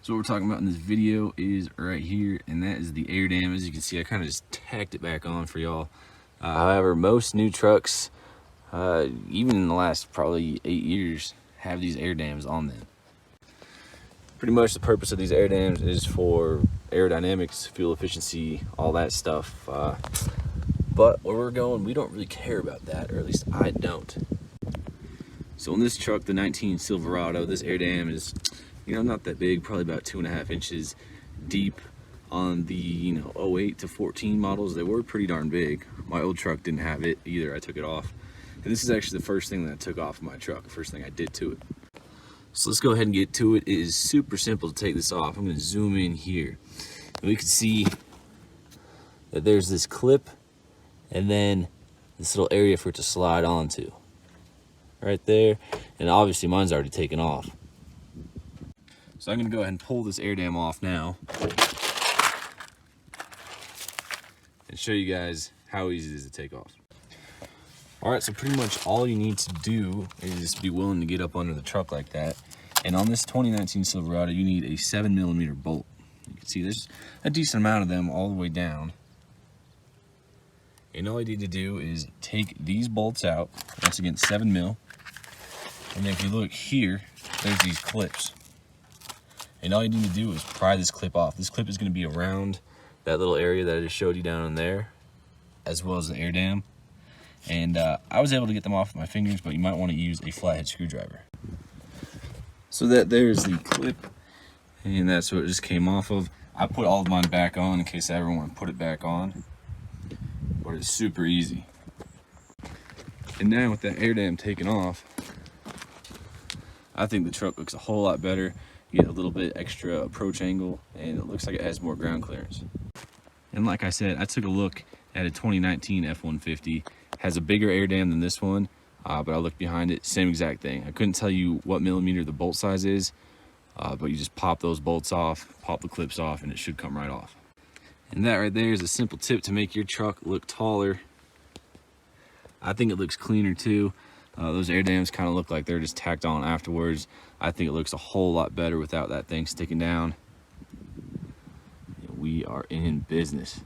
So what we're talking about in this video is right here, and that is the air dam. As you can see, I kind of just tacked it back on for y'all. However, most new trucks, even in the last probably 8 years, have these air dams on them. Pretty much the purpose of these air dams is for aerodynamics, fuel efficiency, all that stuff. But where we're going, we don't really care about that, or at least I don't. So in this truck, the 19 Silverado, this air dam is, not that big, probably about 2.5 inches deep. On the 08 to 14 models, they were pretty darn big. My old truck didn't have it either. I took it off, and this is actually the first thing that I took off of my truck, the first thing I did to it. So let's go ahead and get to it. It is super simple to take this off. I'm going to zoom in here, and we can see that there's this clip and then this little area for it to slide onto right there, and obviously mine's already taken off. So I'm going to go ahead and pull this air dam off now and show you guys how easy it is to take off. All right, so pretty much all you need to do is just be willing to get up under the truck like that. And on this 2019 Silverado, you need a 7mm bolt. You can see there's a decent amount of them all the way down. And all you need to do is take these bolts out, once again 7mm. And then if you look here, there's these clips. And all you need to do is pry this clip off. This clip is going to be around that little area that I just showed you down in there, as well as the air dam. And I was able to get them off with my fingers, but you might want to use a flathead screwdriver. So that there's the clip, and that's what it just came off of. I put all of mine back on in case I ever want to put it back on, but it's super easy. And now with that air dam taken off, I think the truck looks a whole lot better. You get a little bit extra approach angle, and it looks like it has more ground clearance. And like I said, I took a look at a 2019 F-150. Has a bigger air dam than this one, but I looked behind it, same exact thing. I couldn't tell you what millimeter the bolt size is, but you just pop those bolts off, pop the clips off, and it should come right off. And that right there is a simple tip to make your truck look taller. I think it looks cleaner too. Those air dams kind of look like they're just tacked on afterwards. I think it looks a whole lot better without that thing sticking down. We are in business.